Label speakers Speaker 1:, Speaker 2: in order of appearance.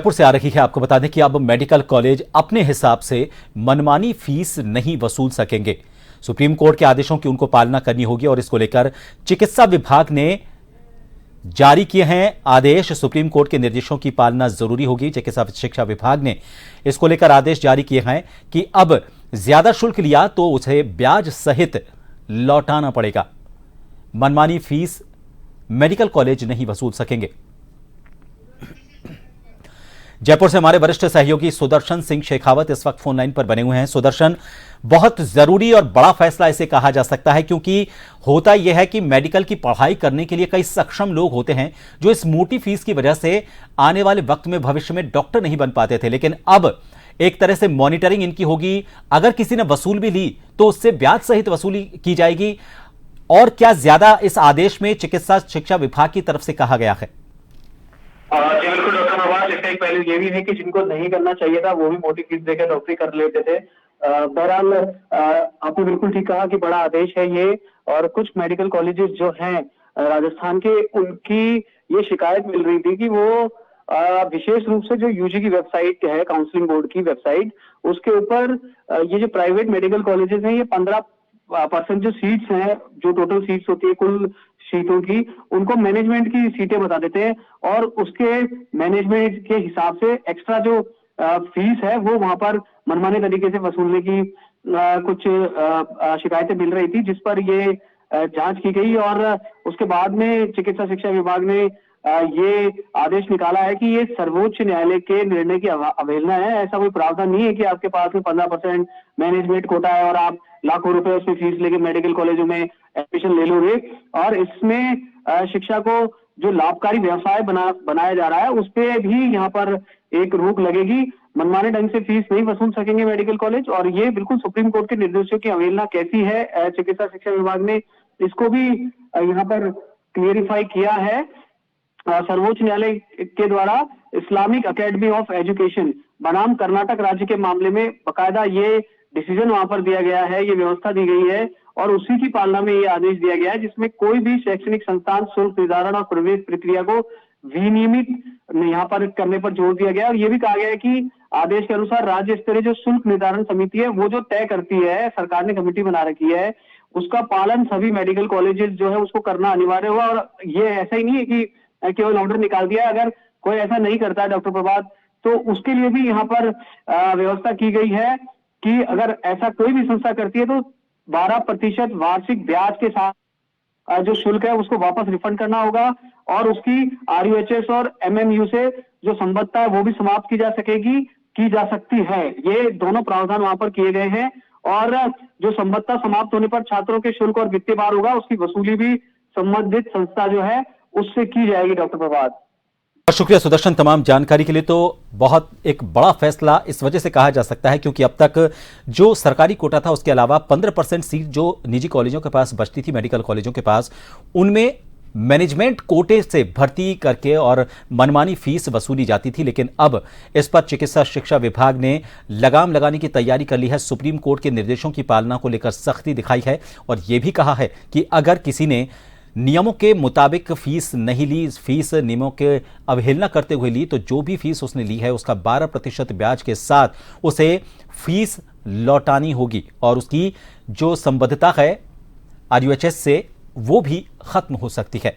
Speaker 1: जयपुर से आ रही है। आपको बता दें कि अब मेडिकल कॉलेज अपने हिसाब से मनमानी फीस नहीं वसूल सकेंगे। सुप्रीम कोर्ट के आदेशों की उनको पालना करनी होगी और इसको लेकर चिकित्सा विभाग ने जारी किए हैं आदेश। सुप्रीम कोर्ट के निर्देशों की पालना जरूरी होगी। चिकित्सा शिक्षा विभाग ने इसको लेकर आदेश जारी किए हैं कि अब ज्यादा शुल्क लिया तो उसे ब्याज सहित लौटाना पड़ेगा। मनमानी फीस मेडिकल कॉलेज नहीं वसूल सकेंगे। जयपुर से हमारे वरिष्ठ सहयोगी सुदर्शन सिंह शेखावत इस वक्त फोन लाइन पर बने हुए हैं। सुदर्शन, बहुत जरूरी और बड़ा फैसला इसे कहा जा सकता है, क्योंकि होता यह है कि मेडिकल की पढ़ाई करने के लिए कई सक्षम लोग होते हैं जो इस मोटी फीस की वजह से आने वाले वक्त में भविष्य में डॉक्टर नहीं बन पाते थे, लेकिन अब एक तरह से मॉनिटरिंग इनकी होगी। अगर किसी ने वसूल भी ली तो उससे ब्याज सहित वसूली की जाएगी। और क्या ज्यादा इस आदेश में चिकित्सा शिक्षा विभाग की तरफ से कहा गया है?
Speaker 2: जी बिल्कुल डॉक्टर प्रभात, इसका एक पहलू ये भी है कि जिनको नहीं करना चाहिए था वो भी मोटी फीस देकर डॉक्टरी कर लेते थे। बहरहाल आपने बिल्कुल ठीक कहा कि बड़ा आदेश है ये। और कुछ मेडिकल कॉलेजेस जो हैं राजस्थान के, उनकी ये शिकायत मिल रही थी कि वो विशेष रूप से जो यूजी की वेबसाइट है, काउंसलिंग बोर्ड की वेबसाइट, उसके ऊपर ये जो प्राइवेट मेडिकल कॉलेजेस हैं, ये 15% जो सीट्स हैं, जो टोटल सीट्स होती है कुल सीटों की, उनको मैनेजमेंट की सीटें बता देते हैं और उसके मैनेजमेंट के हिसाब से एक्स्ट्रा जो फीस है वो वहां पर मनमाने तरीके से वसूलने की कुछ शिकायतें मिल रही थी, जिस पर ये जांच की गई। और उसके बाद में चिकित्सा शिक्षा विभाग ने ये आदेश निकाला है कि ये सर्वोच्च न्यायालय के निर्णय की अवहेलना है। ऐसा कोई प्रावधान नहीं है कि आपके पास में 15% मैनेजमेंट कोटा है और आप लाखों रुपए उसमें फीस लेके मेडिकल कॉलेजों में एडमिशन ले लोगे। और इसमें शिक्षा को जो लाभकारी व्यवसाय बनाया जा रहा है, उस पे भी यहाँ पर एक रोक लगेगी। मनमाने ढंग से फीस नहीं वसूल सकेंगे मेडिकल कॉलेज। और ये बिल्कुल सुप्रीम कोर्ट के निर्देशों की अवहेलना कैसी है, चिकित्सा शिक्षा विभाग ने इसको भी यहाँ पर क्लियरिफाई किया है। सर्वोच्च न्यायालय के द्वारा इस्लामिक अकेडमी ऑफ एजुकेशन बनाम कर्नाटक राज्य के मामले में बकायदा ये डिसीजन वहां पर दिया गया है, ये व्यवस्था दी गई है और उसी की पालना में ये आदेश दिया गया है, जिसमें कोई भी शैक्षणिक संस्थान शुल्क निर्धारण और प्रवेश प्रक्रिया को विनियमित यहाँ पर करने पर जोर दिया गया है। और ये भी कहा गया है कि आदेश के अनुसार राज्य स्तरीय जो शुल्क निर्धारण समिति है, वो जो तय करती है, सरकार ने कमेटी बना रखी है, उसका पालन सभी मेडिकल कॉलेजेस जो है उसको करना अनिवार्य हुआ। और ये ऐसा ही नहीं है कि केवल ऑर्डर निकाल दिया। अगर कोई ऐसा नहीं करता है डॉक्टर प्रभात, तो उसके लिए भी यहाँ पर व्यवस्था की गई है कि अगर ऐसा कोई भी संस्था करती है तो 12% वार्षिक ब्याज के साथ जो शुल्क है उसको वापस रिफंड करना होगा और उसकी RUHS और MMU से जो संबद्धता है वो भी समाप्त की जा सकती है। ये दोनों प्रावधान वहां पर किए गए हैं। और जो संबद्धता समाप्त होने पर छात्रों के शुल्क और वित्तीय भार होगा, उसकी वसूली भी संबंधित संस्था जो है उससे की जाएगी। डॉक्टर प्रभात,
Speaker 1: शुक्रिया सुदर्शन तमाम जानकारी के लिए। तो बहुत एक बड़ा फैसला इस वजह से कहा जा सकता है क्योंकि अब तक जो सरकारी कोटा था उसके अलावा 15% सीट जो निजी कॉलेजों के पास बचती थी, मेडिकल कॉलेजों के पास, उनमें मैनेजमेंट कोटे से भर्ती करके और मनमानी फीस वसूली जाती थी। लेकिन अब इस पर चिकित्सा शिक्षा विभाग ने लगाम लगाने की तैयारी कर ली है। सुप्रीम कोर्ट के निर्देशों की पालना को लेकर सख्ती दिखाई है और यह भी कहा है कि अगर किसी ने नियमों के मुताबिक फीस नहीं ली, फीस नियमों के अवहेलना करते हुए ली, तो जो भी फीस उसने ली है उसका 12% ब्याज के साथ उसे फीस लौटानी होगी और उसकी जो संबद्धता है RUHS से वो भी खत्म हो सकती है।